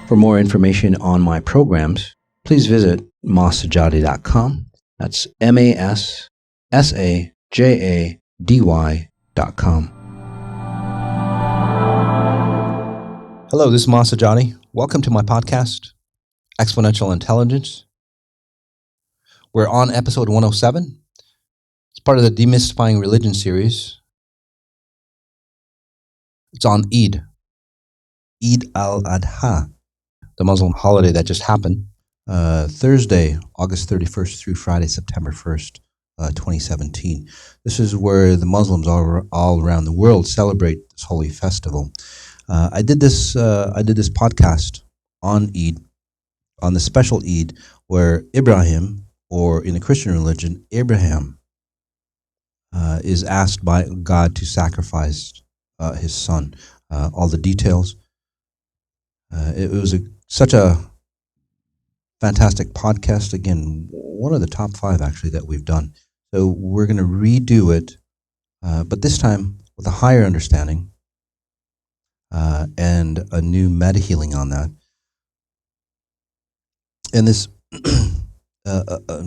For more information on my programs, please visit masajadi.com. That's MASSAJADY.com. Hello, this is Masajadi. Welcome to my podcast, Exponential Intelligence. We're on episode 107. It's part of the Demystifying Religion series. It's on Eid al-Adha, the Muslim holiday that just happened. Thursday, August 31st through Friday, September 1st, 2017. This is where the Muslims all around the world celebrate this holy festival. I did this podcast on Eid, on the special Eid, where Ibrahim, or in the Christian religion, Abraham, is asked by God to sacrifice his son. All the details. It was such a fantastic podcast. Again, one of the top 5 actually that we've done. So we're going to redo it, but this time with a higher understanding and a new meta healing on that. And this,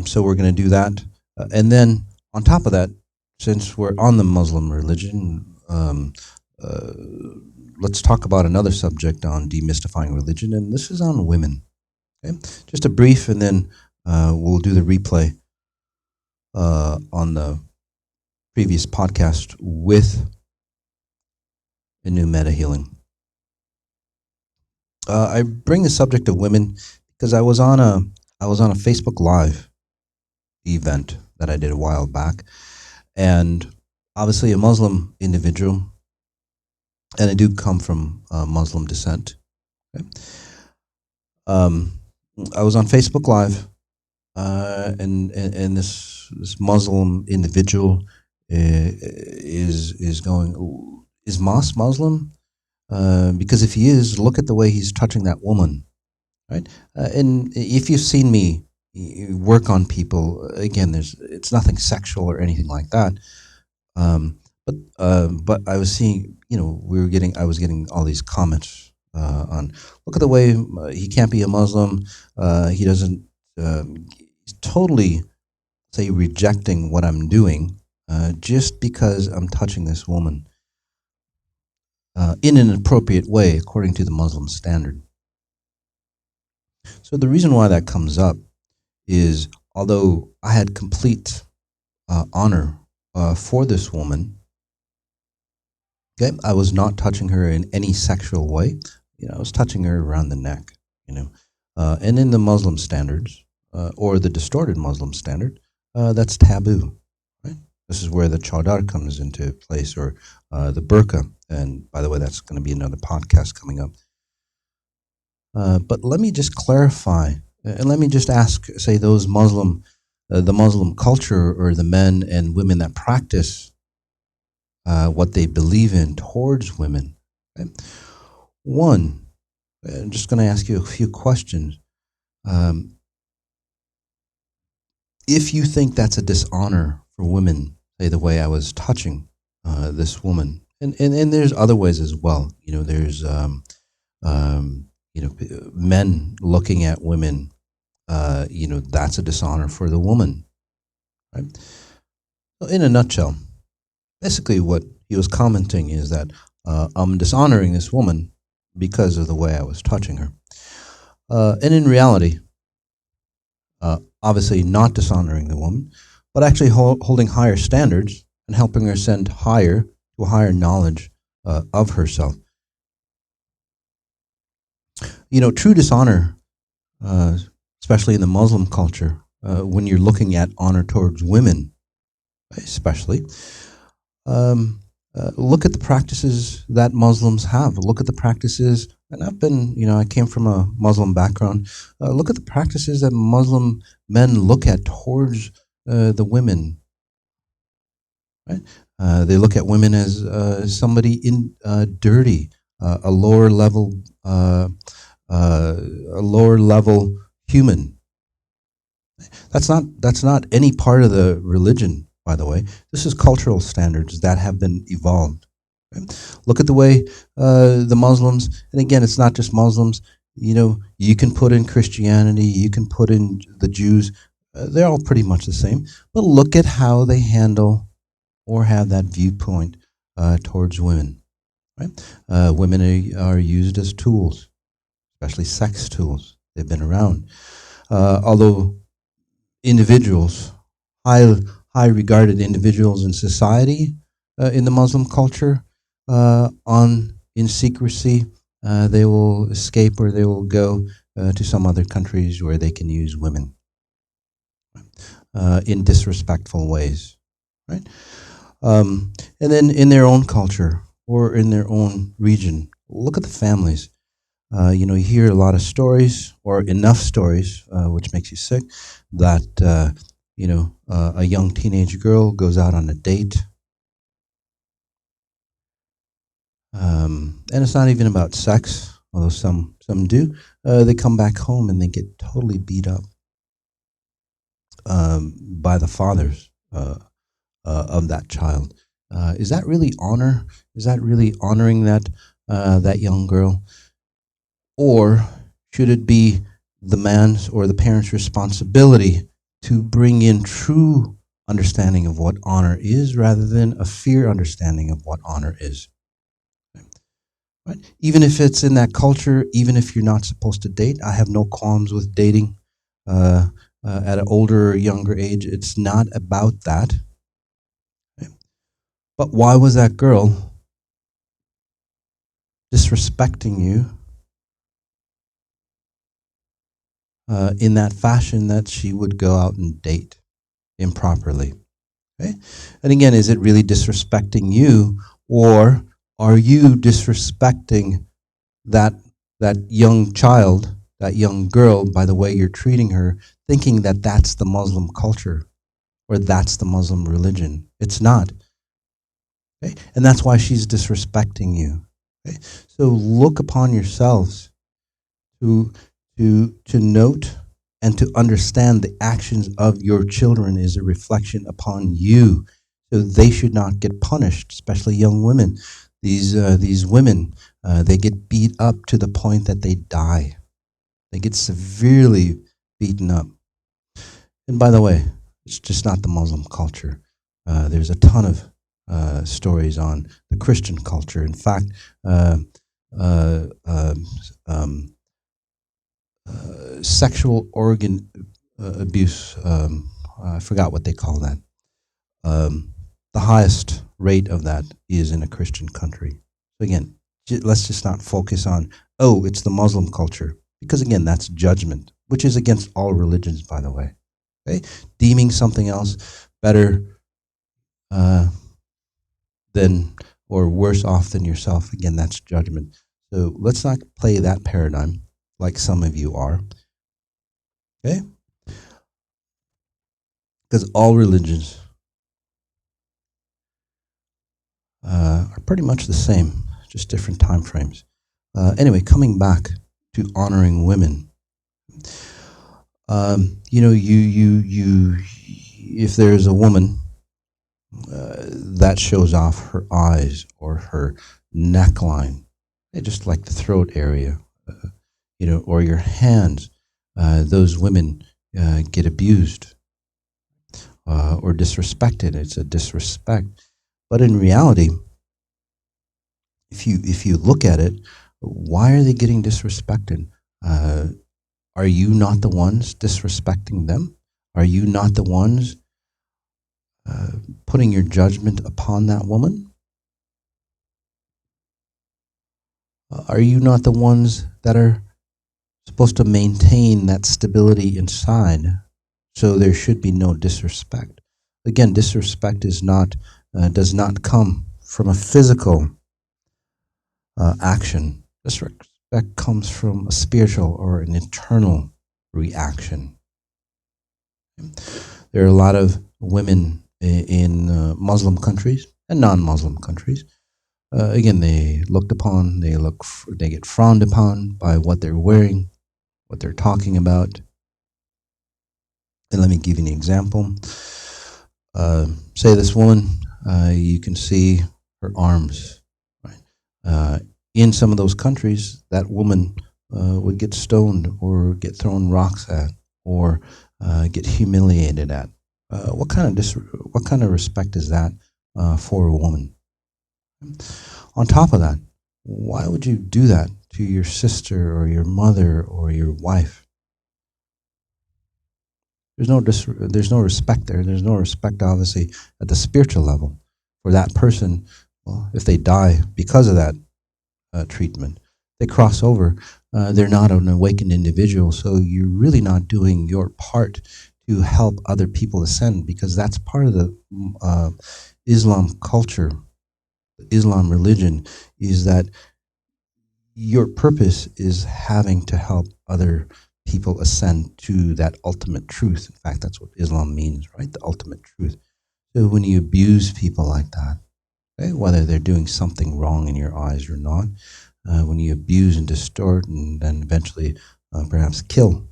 so we're going to do that, and then on top of that, since we're on the Muslim religion, let's talk about another subject on demystifying religion, and this is on women. Okay? Just a brief, and then we'll do the replay on the previous podcast with a new meta healing. I bring the subject of women because I was on a Facebook Live event that I did a while back, and obviously a Muslim individual, and I do come from Muslim descent. Okay? I was on Facebook Live, and this Muslim individual is going, is Mas Muslim? Because if he is, look at the way he's touching that woman, right? And if you've seen me work on people, again, it's nothing sexual or anything like that. But I was seeing, I was getting all these comments on, look at the way he can't be a Muslim. He doesn't, he's totally, say, rejecting what I'm doing just because I'm touching this woman in an appropriate way according to the Muslim standard. So the reason why that comes up is, although I had complete honor for this woman, okay, I was not touching her in any sexual way. I was touching her around the neck, and in the Muslim standards, or the distorted Muslim standard, that's taboo, right? This is where the chadar comes into place, or the burqa. And by the way, that's going to be another podcast coming up. But let me just clarify, and let me just ask, say, those Muslim, the Muslim culture, or the men and women that practice what they believe in towards women. Okay? One, I'm just going to ask you a few questions. If you think that's a dishonor for women, say the way I was touching this woman, and there's other ways as well. There's men looking at women. That's a dishonor for the woman, right? So in a nutshell, basically what he was commenting is that I'm dishonoring this woman because of the way I was touching her. And in reality, obviously not dishonoring the woman, but actually holding higher standards and helping her ascend higher to a higher knowledge of herself. True dishonor, especially in the Muslim culture, when you're looking at honor towards women, especially, look at the practices that Muslims have. Look at the practices, and I came from a Muslim background. Look at the practices that Muslim men look at towards the women. Right? They look at women as somebody dirty, a lower level human. That's not any part of the religion, by the way. This is cultural standards that have been evolved. Right? Look at the way the Muslims, and again, it's not just Muslims. You can put in Christianity, you can put in the Jews. They're all pretty much the same. But look at how they handle or have that viewpoint towards women. Right? Women are used as tools, especially sex tools. They've been around. Although individuals, high, high regarded individuals in society, in the Muslim culture, on in secrecy, they will escape or they will go to some other countries where they can use women in disrespectful ways, right? And then in their own culture or in their own region, look at the families. You hear a lot of stories, or enough stories, which makes you sick, that a young teenage girl goes out on a date, and it's not even about sex, although some do. They come back home and they get totally beat up by the fathers of that child. Is that really honor? Is that really honoring that young girl? Or should it be the man's or the parent's responsibility to bring in true understanding of what honor is rather than a fear understanding of what honor is? Right? Even if it's in that culture, even if you're not supposed to date, I have no qualms with dating at an older or younger age. It's not about that. Right? But why was that girl disrespecting you in that fashion that she would go out and date improperly? Okay? And again, is it really disrespecting you, or are you disrespecting that that young child, that young girl, by the way you're treating her, thinking that that's the Muslim culture or that's the Muslim religion? It's not. Okay? And that's why she's disrespecting you. Okay? So look upon yourselves to to note and to understand the actions of your children is a reflection upon you. So they should not get punished, especially young women. These women, they get beat up to the point that they die. They get severely beaten up. And by the way, it's just not the Muslim culture. There's a ton of stories on the Christian culture. In fact, uh, uh, um, sexual organ abuse, I forgot what they call that. The highest rate of that is in a Christian country. So again, let's just not focus on, oh, it's the Muslim culture, because again, that's judgment, which is against all religions, by the way. Okay? Deeming something else better than or worse off than yourself, again, that's judgment. So let's not play that paradigm like some of you are. Okay? Because all religions are pretty much the same, just different time frames. Anyway, coming back to honoring women, if there's a woman that shows off her eyes or her neckline, just like the throat area, or your hands, those women get abused or disrespected. It's a disrespect. But in reality, if you look at it, why are they getting disrespected? Are you not the ones disrespecting them? Are you not the ones putting your judgment upon that woman? Are you not the ones that are supposed to maintain that stability inside? So there should be no disrespect. Again, disrespect is not does not come from a physical action. Disrespect comes from a spiritual or an internal reaction. There are a lot of women in Muslim countries and non-Muslim countries. Again, they looked upon, they get frowned upon by what they're wearing, what they're talking about. And let me give you an example. Say this woman, you can see her arms. Right? In some of those countries, that woman would get stoned or get thrown rocks at or get humiliated at. What kind of respect is that for a woman? On top of that, why would you do that to your sister or your mother or your wife? There's no respect there. There's no respect, obviously, at the spiritual level for that person. Well, if they die because of that treatment, they cross over. They're not an awakened individual, so you're really not doing your part to help other people ascend, because that's part of the Islam culture, Islam religion, is that your purpose is having to help other people ascend to that ultimate truth. In fact, that's what Islam means, right? The ultimate truth. So when you abuse people like that, okay, whether they're doing something wrong in your eyes or not, when you abuse and distort and then eventually perhaps kill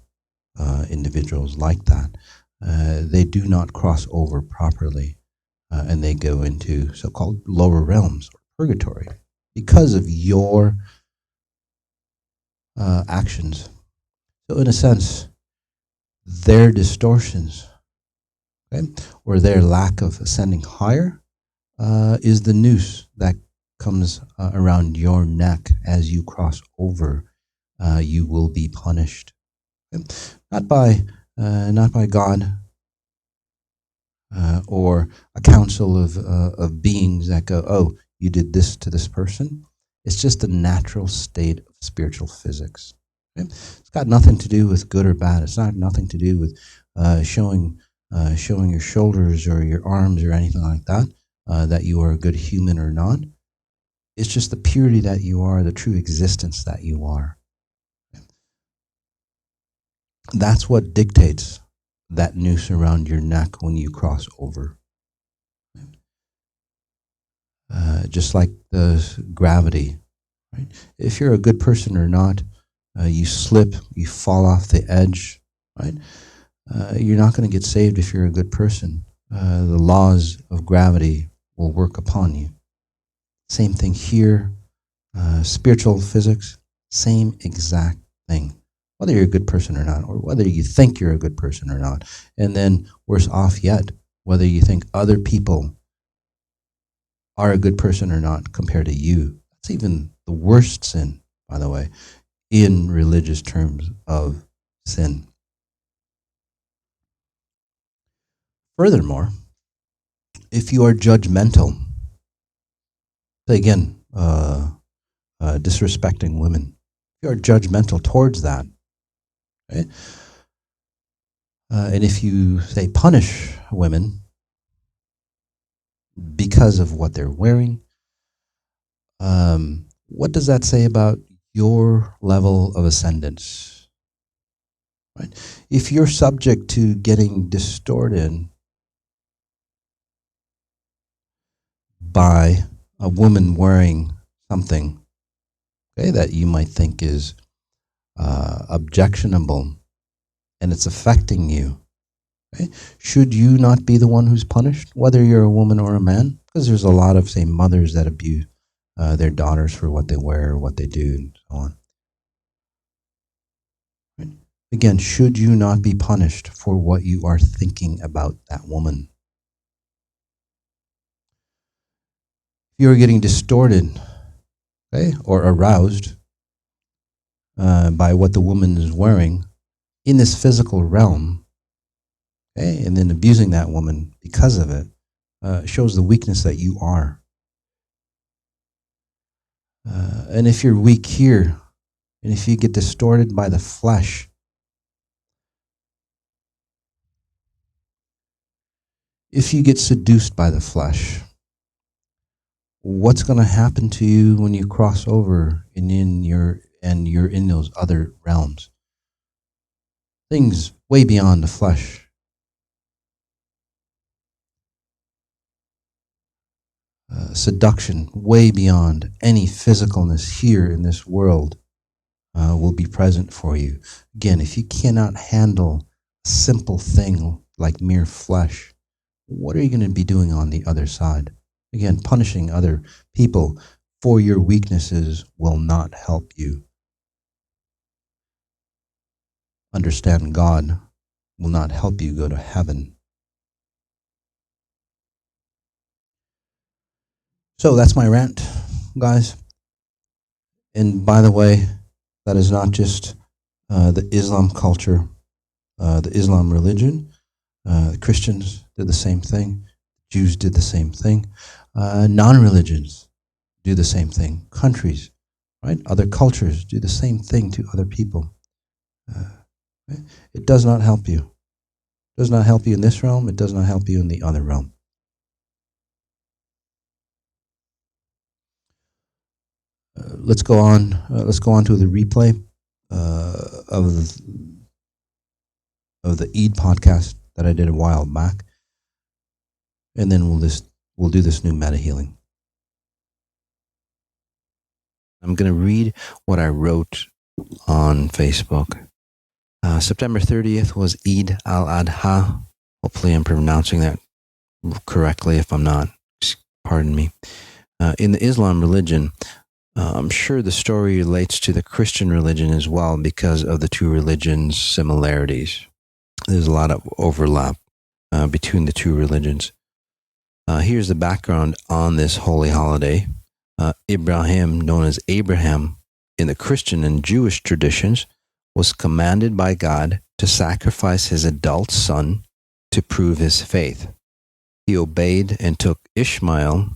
individuals like that, they do not cross over properly, and they go into so-called lower realms or purgatory because of your actions. So in a sense, their distortions, okay, or their lack of ascending higher, is the noose that comes around your neck as you cross over. You will be punished, okay? Not by God or a council of beings that go, oh, you did this to this person. It's just the natural state of spiritual physics. Okay? It's got nothing to do with good or bad. It's not nothing to do with showing your shoulders or your arms or anything like that, that you are a good human or not. It's just the purity that you are, the true existence that you are. That's what dictates that noose around your neck when you cross over. Just like the gravity, right? If you're a good person or not, you slip, you fall off the edge, right? You're not going to get saved if you're a good person. The laws of gravity will work upon you. Same thing here. Spiritual physics, same exact thing. Whether you're a good person or not, or whether you think you're a good person or not. And then, worse off yet, whether you think other people are a good person or not compared to you. That's even the worst sin, by the way, in religious terms of sin. Furthermore, if you are judgmental, say again, disrespecting women, if you are judgmental towards that, okay? And if you say punish women because of what they're wearing, what does that say about your level of ascendance? Right? If you're subject to getting distorted by a woman wearing something, okay, that you might think is objectionable, and it's affecting you, okay, should you not be the one who's punished, whether you're a woman or a man? Because there's a lot of, say, mothers that abuse their daughters for what they wear, what they do, and so on. Right? Again, should you not be punished for what you are thinking about that woman? If you're getting distorted, okay, or aroused by what the woman is wearing in this physical realm, okay, and then abusing that woman because of it, shows the weakness that you are. And if you're weak here, and if you get distorted by the flesh, if you get seduced by the flesh, what's going to happen to you when you cross over and you're in those other realms? Things way beyond the flesh. Seduction way beyond any physicalness here in this world will be present for you. Again, if you cannot handle a simple thing like mere flesh, what are you going to be doing on the other side? Again, punishing other people for your weaknesses will not help you. understand God will not help you go to heaven. So that's my rant, guys. And by the way, that is not just the Islam culture, the Islam religion. The Christians did the same thing. Jews did the same thing. Non-religions do the same thing. Countries, right? Other cultures do the same thing to other people. Right? It does not help you. It does not help you in this realm. It does not help you in the other realm. Let's go on. Let's go on to the replay of the Eid podcast that I did a while back, and then we'll do this new meta healing. I'm going to read what I wrote on Facebook. September 30th was Eid al-Adha. Hopefully I'm pronouncing that correctly. If I'm not, pardon me. In the Islam religion, I'm sure the story relates to the Christian religion as well because of the two religions' similarities. There's a lot of overlap between the two religions. Here's the background on this holy holiday. Ibrahim, known as Abraham in the Christian and Jewish traditions, was commanded by God to sacrifice his adult son to prove his faith. He obeyed and took Ishmael.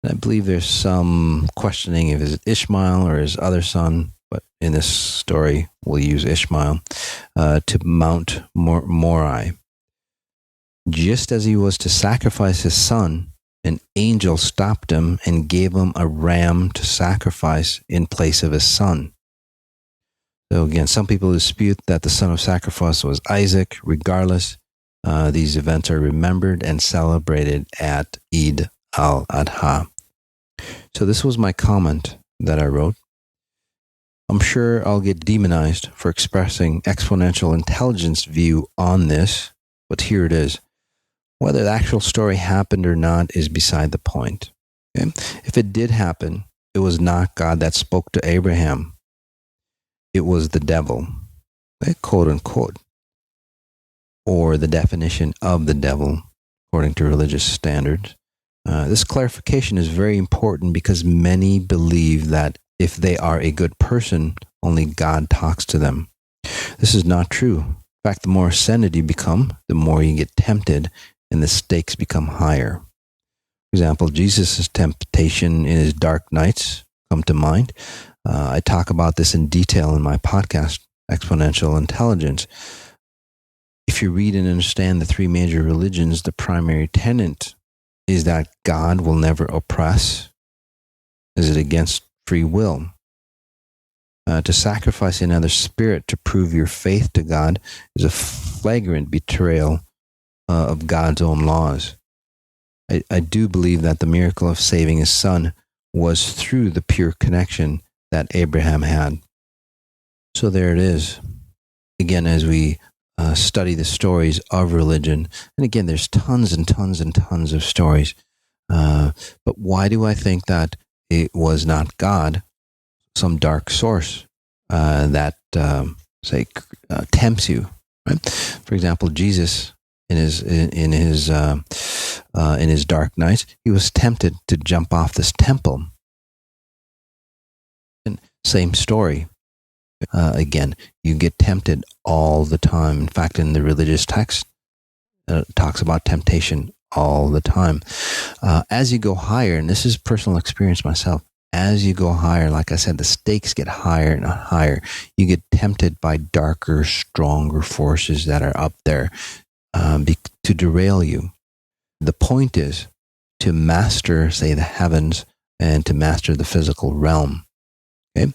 I believe there's some questioning if it's Ishmael or his other son, but in this story, we'll use Ishmael, to Mount Moriah. Just as he was to sacrifice his son, an angel stopped him and gave him a ram to sacrifice in place of his son. So again, some people dispute that the son of sacrifice was Isaac. Regardless, these events are remembered and celebrated at Eid al-Adha. So this was my comment that I wrote. I'm sure I'll get demonized for expressing exponential intelligence view on this, but here it is. Whether the actual story happened or not is beside the point. Okay? If it did happen, it was not God that spoke to Abraham. It was the devil, okay? Quote unquote, or the definition of the devil according to religious standards. This clarification is very important because many believe that if they are a good person, only God talks to them. This is not true. In fact, the more ascended you become, the more you get tempted and the stakes become higher. For example, Jesus' temptation in his dark nights come to mind. I talk about this in detail in my podcast, Exponential Intelligence. If you read and understand the three major religions, the primary tenet is that God will never oppress. Is it against free will? To sacrifice another spirit to prove your faith to God is a flagrant betrayal of God's own laws. I do believe that the miracle of saving his son was through the pure connection that Abraham had. So there it is. Again, as we study the stories of religion, and again, there's tons and tons and tons of stories. But why do I think that it was not God, some dark source that, tempts you? Right? For example, Jesus, in his dark nights, he was tempted to jump off this temple. And same story. Again, you get tempted all the time. In fact, in the religious text, it talks about temptation all the time. As you go higher, and this is personal experience myself, as you go higher, like I said, the stakes get higher and higher. You get tempted by darker, stronger forces that are up there to derail you. The point is to master, say, the heavens and to master the physical realm. Okay?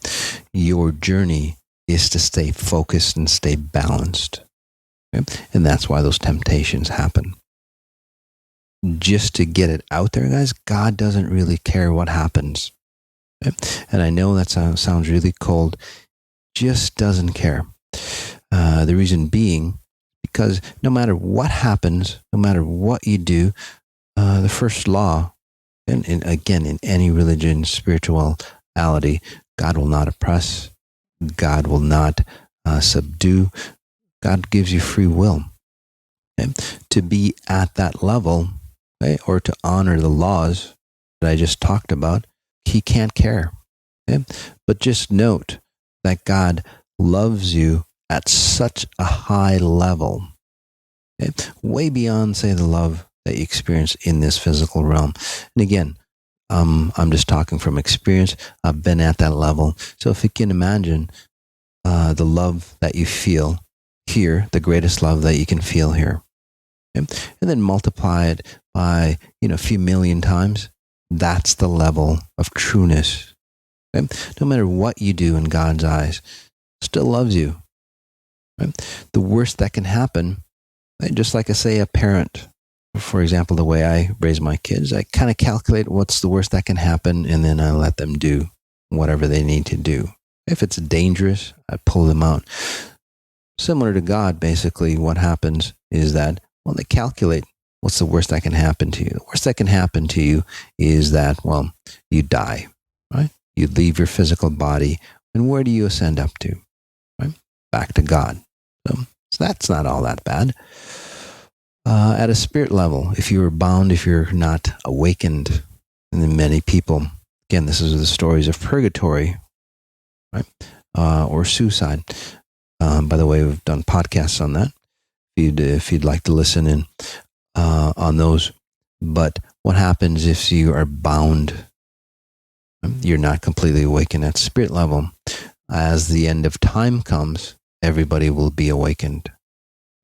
Your journey is to stay focused and stay balanced. Okay? And that's why those temptations happen. Just to get it out there, guys, God doesn't really care what happens. Okay? And I know that sounds really cold. Just doesn't care. The reason being, because no matter what happens, no matter what you do, the first law, and again, in any religion, spirituality, God will not oppress. God will not subdue. God gives you free will. Okay? To be at that level, okay, or to honor the laws that I just talked about, he can't care. Okay? But just note that God loves you at such a high level, okay? Way beyond, say, the love that you experience in this physical realm. And again, I'm just talking from experience. I've been at that level. So if you can imagine the love that you feel here, the greatest love that you can feel here, okay? And then multiply it by a few million times, that's the level of trueness. Okay? No matter what you do in God's eyes, still loves you. Right? The worst that can happen, right? Just like I say, a parent, for example, the way I raise my kids, I kind of calculate what's the worst that can happen, and then I let them do whatever they need to do. If it's dangerous, I pull them out. Similar to God, basically, what happens is that, well, they calculate what's the worst that can happen to you. The worst that can happen to you is that, well, you die, right? You leave your physical body, and where do you ascend up to? Right? Back to God. So that's not all that bad. At a spirit level, if you are bound, if you're not awakened, and then many people, again, this is the stories of purgatory, right? Or suicide. By the way, we've done podcasts on that. If you'd like to listen in on those. But what happens if you are bound? You're not completely awakened at spirit level. As the end of time comes, everybody will be awakened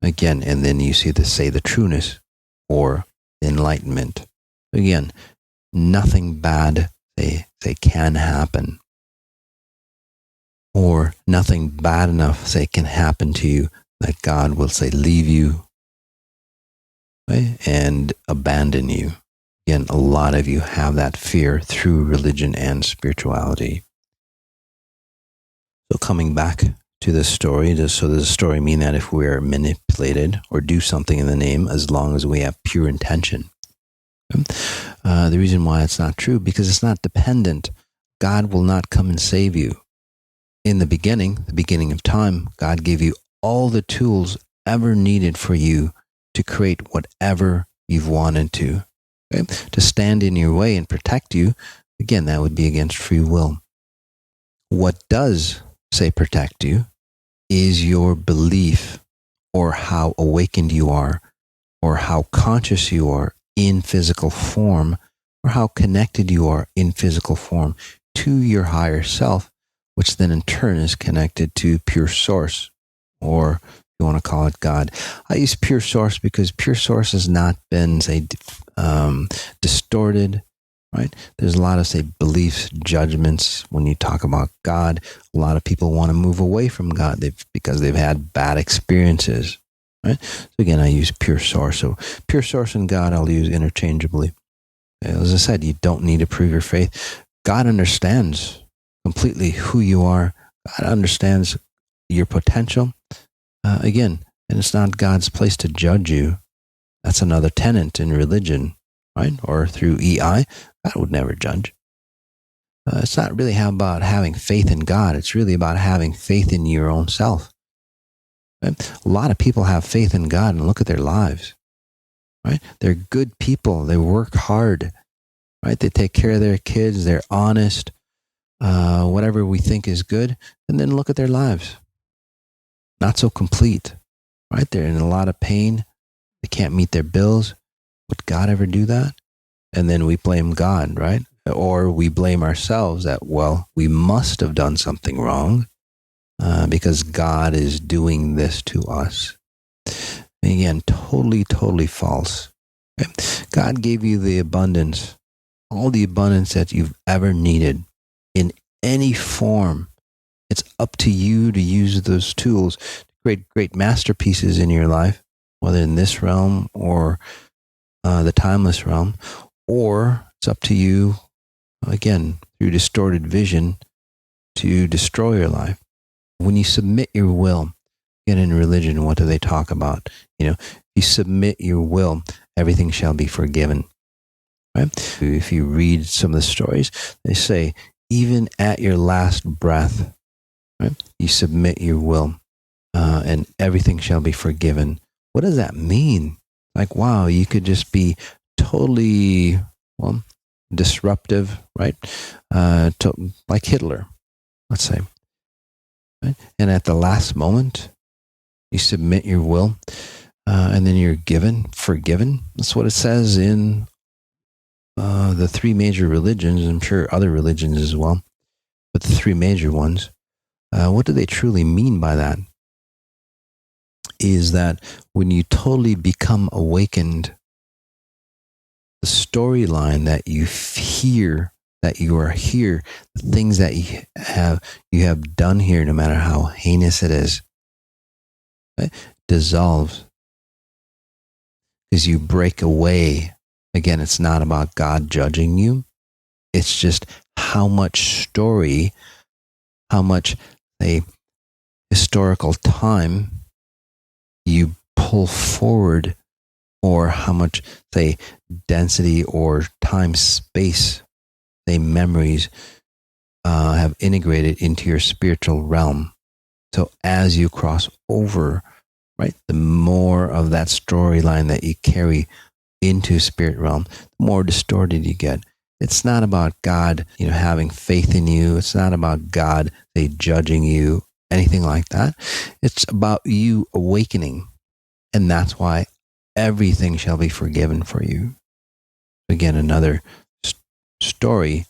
again, and then you see the trueness or enlightenment. Again, nothing bad they can happen, or nothing bad enough say can happen to you that God will say leave you, right, and abandon you. Again, a lot of you have that fear through religion and spirituality. So coming back to this story, does the story mean that if we are manipulated or do something in the name, as long as we have pure intention? The reason why it's not true, because it's not dependent. God will not come and save you. In the beginning of time, God gave you all the tools ever needed for you to create whatever you've wanted to. Okay? To stand in your way and protect you, again, that would be against free will. What does say protect you is your belief, or how awakened you are, or how conscious you are in physical form, or how connected you are in physical form to your higher self, which then in turn is connected to pure source, or you want to call it God. I use pure source because pure source has not been, say, distorted, right? There's a lot of, say, beliefs, judgments when you talk about God. A lot of people want to move away from God because they've had bad experiences, right? So again, I use pure source. So pure source and God I'll use interchangeably. As I said, you don't need to prove your faith. God understands completely who you are. God understands your potential. Again, and it's not God's place to judge you. That's another tenet in religion, right? Or through EI, God would never judge. It's not really about having faith in God. It's really about having faith in your own self. Right? A lot of people have faith in God and look at their lives, right? They're good people. They work hard, right? They take care of their kids. They're honest, whatever we think is good. And then look at their lives. Not so complete, right? They're in a lot of pain. They can't meet their bills. Would God ever do that? And then we blame God, right? Or we blame ourselves that, well, we must have done something wrong because God is doing this to us. And again, totally false. Okay? God gave you the abundance, all the abundance that you've ever needed in any form. It's up to you to use those tools to create great masterpieces in your life, whether in this realm or the timeless realm, or it's up to you, again, through distorted vision, to destroy your life. When you submit your will, again, in religion, what do they talk about? If you submit your will, everything shall be forgiven. Right? If you read some of the stories, they say, even at your last breath, right, you submit your will. and everything shall be forgiven. What does that mean? Like, wow, you could just be totally, well, disruptive, right? Like Hitler, let's say. Right? And at the last moment, you submit your will, and then you're forgiven. That's what it says in the three major religions. I'm sure other religions as well, but the three major ones. What do they truly mean by that? Is that when you totally become awakened, the storyline that you hear, that you are here, the things that you have done here, no matter how heinous it is, right, dissolves because you break away. Again, it's not about God judging you. It's just how much story, how much a historical time you pull forward, or how much, say, density or time space, say, memories have integrated into your spiritual realm. So as you cross over, right, the more of that storyline that you carry into spirit realm, the more distorted you get. It's not about God, having faith in you. It's not about God, say, judging you, anything like that. It's about you awakening. And that's why everything shall be forgiven for you. Again, another story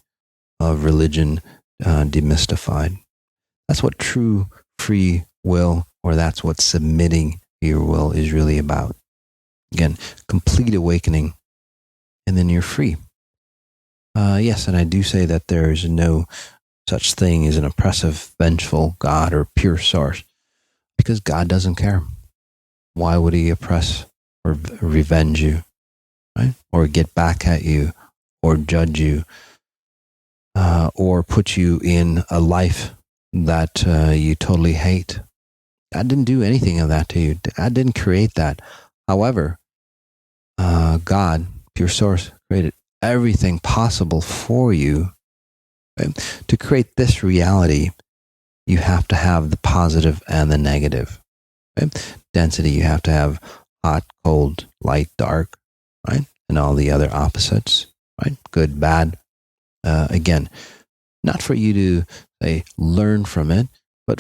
of religion demystified. That's what true free will, or that's what submitting your will is really about. Again, complete awakening, and then you're free. Yes, and I do say that there is no such thing as an oppressive, vengeful God or pure source, because God doesn't care. Why would he oppress or revenge you, right? Or get back at you, or judge you, or put you in a life that you totally hate? God didn't do anything of that to you. God didn't create that. However, God, pure source, created everything possible for you. Right? To create this reality, you have to have the positive and the negative. Right? Density, you have to have hot, cold, light, dark, right? And all the other opposites, right? Good, bad. Again, not for you to, say, learn from it, but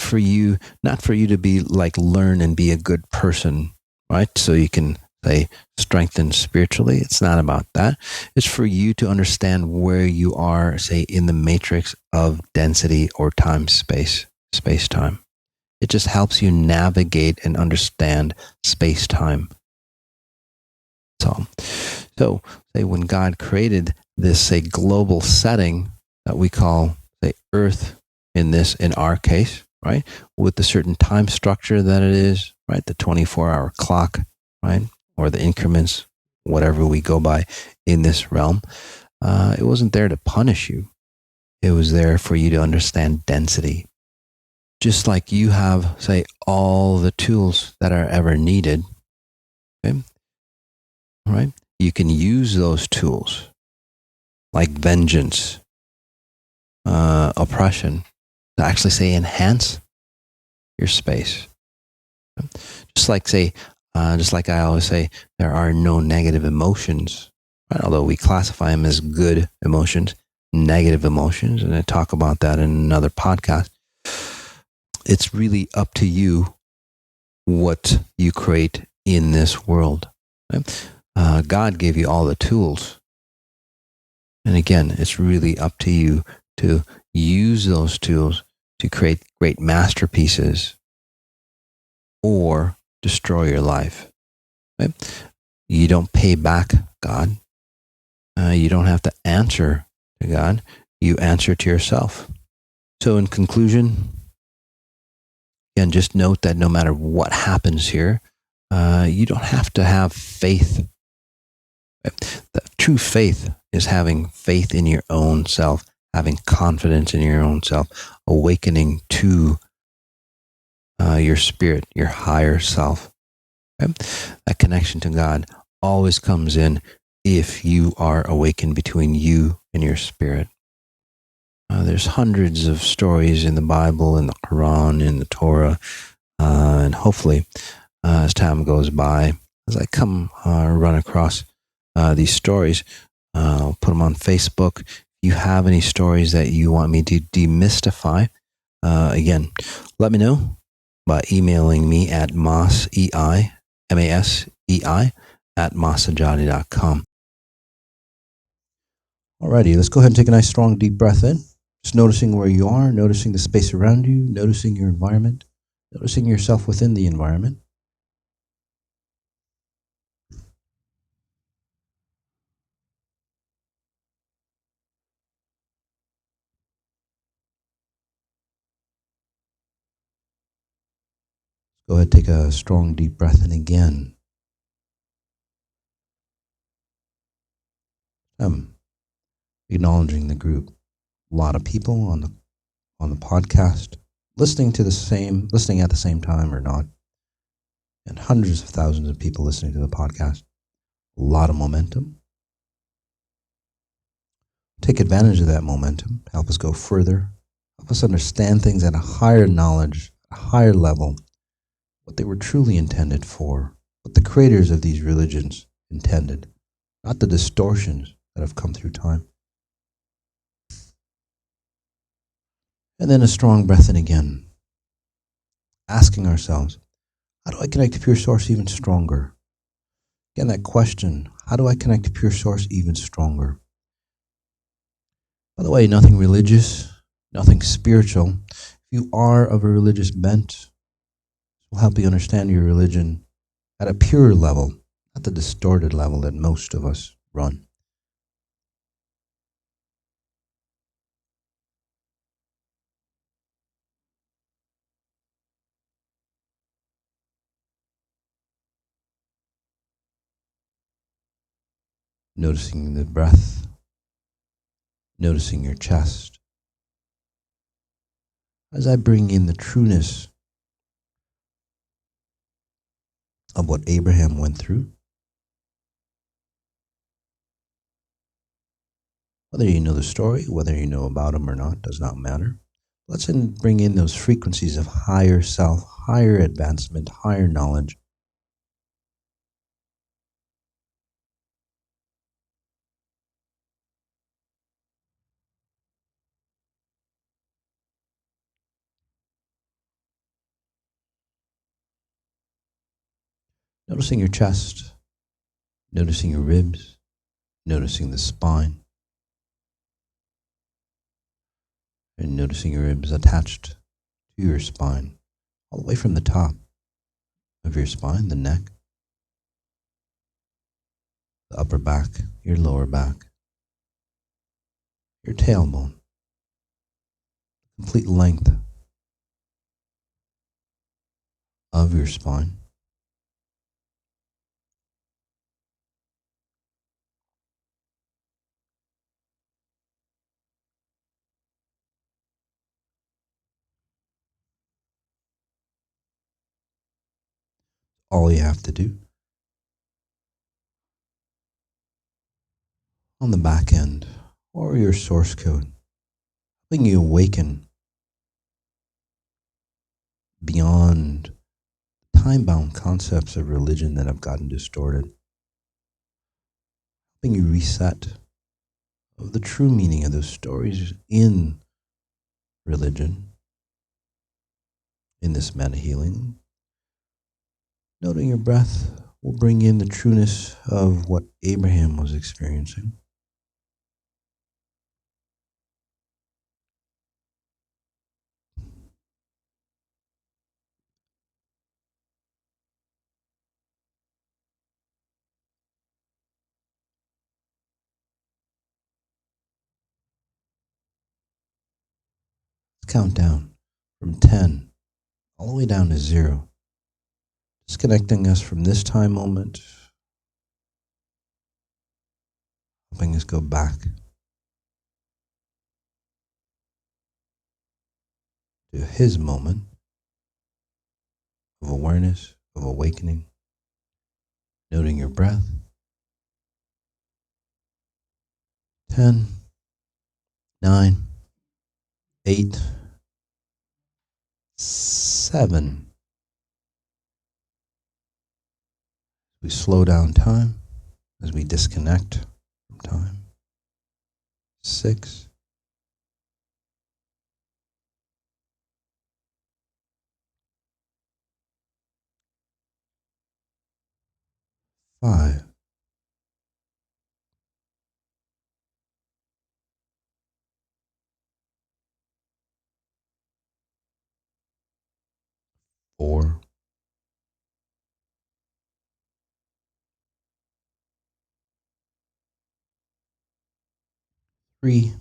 not for you to be like, learn and be a good person, right? So you can, say, strengthen spiritually. It's not about that. It's for you to understand where you are, say, in the matrix of density or time, space, time. It just helps you navigate and understand space time. So, say, when God created this, say, global setting that we call, say, Earth in our case, right, with the certain time structure that it is, right, the 24-hour clock, right, or the increments, whatever we go by in this realm, it wasn't there to punish you. It was there for you to understand density. Just like you have, say, all the tools that are ever needed, okay? Right? You can use those tools, like vengeance, oppression, to actually, say, enhance your space. Just like I always say, there are no negative emotions, right? Although we classify them as good emotions, negative emotions, and I talk about that in another podcast. It's really up to you what you create in this world. Right? God gave you all the tools. And again, it's really up to you to use those tools to create great masterpieces or destroy your life. Right? You don't pay back God. You don't have to answer to God. You answer to yourself. So in conclusion, again, just note that no matter what happens here, you don't have to have faith. The true faith is having faith in your own self, having confidence in your own self, awakening to your spirit, your higher self. Okay? That connection to God always comes in if you are awakened between you and your spirit. There's hundreds of stories in the Bible, in the Quran, in the Torah, And hopefully, as time goes by, as I come run across these stories, I'll put them on Facebook. If you have any stories that you want me to demystify, again, let me know by emailing me at masei, masei, at masajati.com. Alrighty, let's go ahead and take a nice strong deep breath in. Just noticing where you are, noticing the space around you, noticing your environment, noticing yourself within the environment. Go ahead, take a strong deep breath in again. Acknowledging the group. A lot of people on the podcast listening at the same time or not, and hundreds of thousands of people listening to the podcast. A lot of momentum. Take advantage of that momentum. Help us go further. Help us understand things at a higher knowledge, a higher level, what they were truly intended for, what the creators of these religions intended, not the distortions that have come through time. And then a strong breath in again, asking ourselves, how do I connect to pure source even stronger? Again, that question, how do I connect to pure source even stronger? By the way, nothing religious, nothing spiritual. If you are of a religious bent, it will help you understand your religion at a pure level, not the distorted level that most of us run. Noticing the breath, noticing your chest. As I bring in the trueness of what Abraham went through, whether you know the story, whether you know about him or not, does not matter. Let's bring in those frequencies of higher self, higher advancement, higher knowledge. Noticing your chest, noticing your ribs, noticing the spine, and noticing your ribs attached to your spine, all the way from the top of your spine, the neck, the upper back, your lower back, your tailbone, complete length of your spine. All you have to do on the back end or your source code, helping you awaken beyond time-bound concepts of religion that have gotten distorted, helping you reset of the true meaning of those stories in religion, in this meta healing. Noting your breath will bring in the trueness of what Abraham was experiencing. Let's count down from 10 all the way down to 0, disconnecting us from this time moment, helping us go back to his moment of awareness, of awakening, noting your breath. 10, 9, 8, 7, We slow down time as we disconnect from time. 6, 5, 4, 3,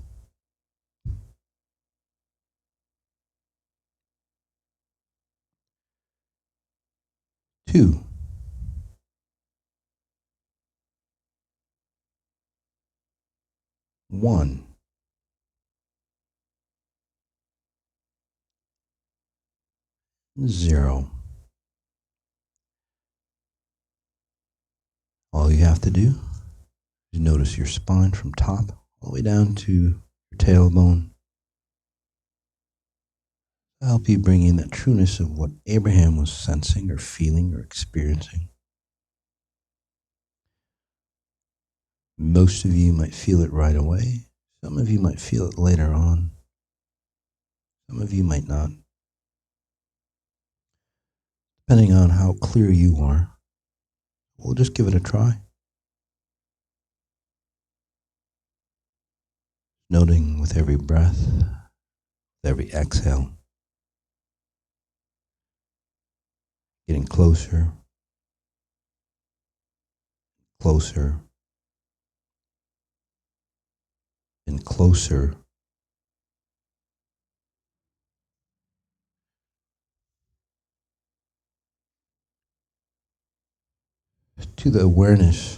2, 1, 0. All you have to do is notice your spine from top all the way down to your tailbone. To help you bring in that trueness of what Abraham was sensing or feeling or experiencing. Most of you might feel it right away. Some of you might feel it later on. Some of you might not. Depending on how clear you are, we'll just give it a try. Noting with every breath, with every exhale, getting closer, closer, and closer to the awareness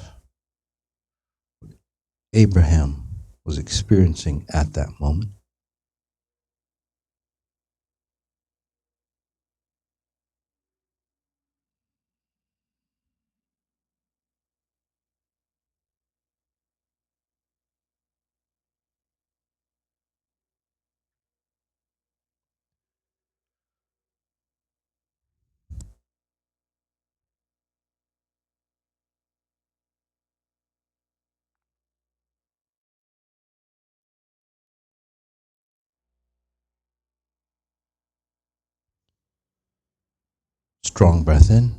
Abraham was experiencing at that moment. Strong breath in.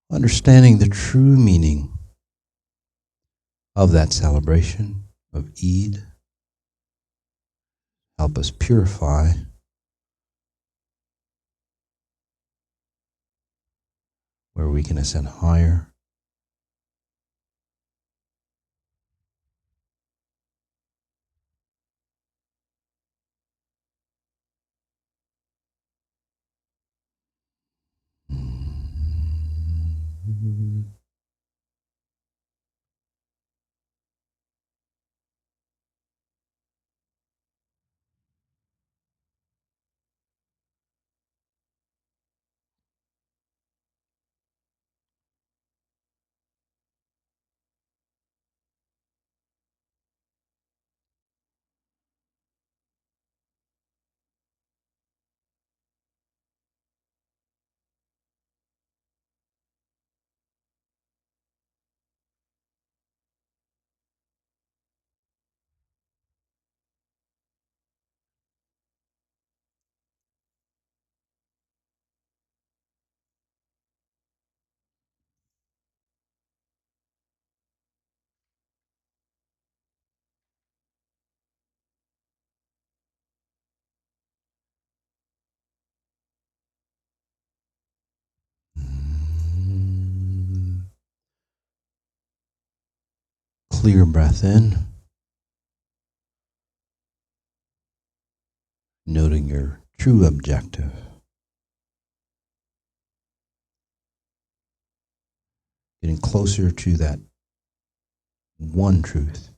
Understanding the true meaning of that celebration of Eid, help us purify where we can ascend higher. Clear breath in, noting your true objective. Getting closer to that one truth.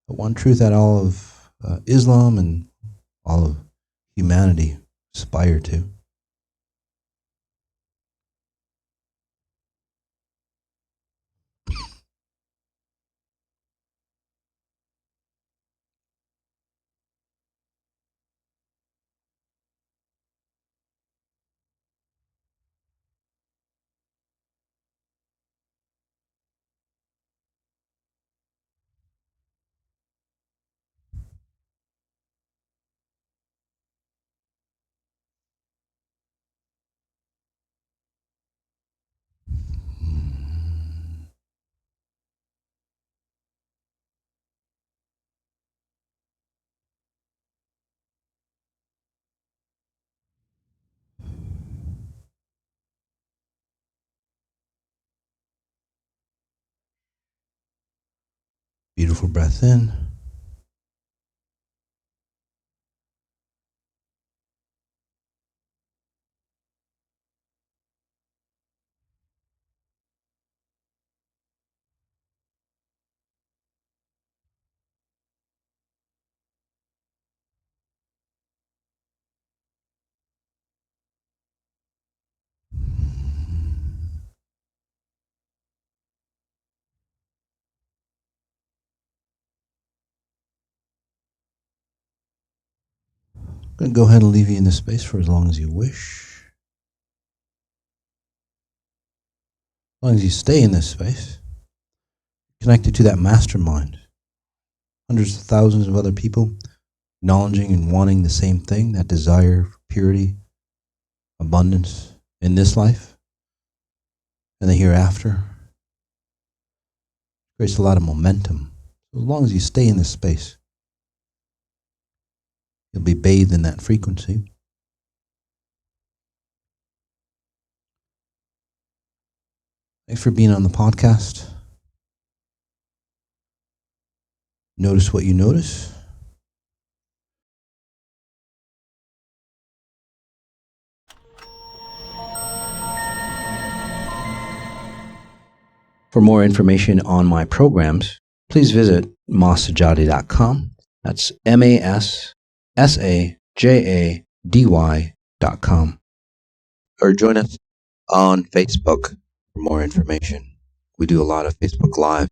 The one truth that all of Islam and all of humanity aspire to. Beautiful breath in. I'm going to go ahead and leave you in this space for as long as you wish. As long as you stay in this space, connected to that mastermind. Hundreds of thousands of other people acknowledging and wanting the same thing, that desire for purity, abundance in this life and the hereafter. Creates a lot of momentum. So as long as you stay in this space, you'll be bathed in that frequency. Thanks for being on the podcast. Notice what you notice. For more information on my programs, please visit massajadi.com. That's MASSAJADY.com. Or join us on Facebook for more information. We do a lot of Facebook Live.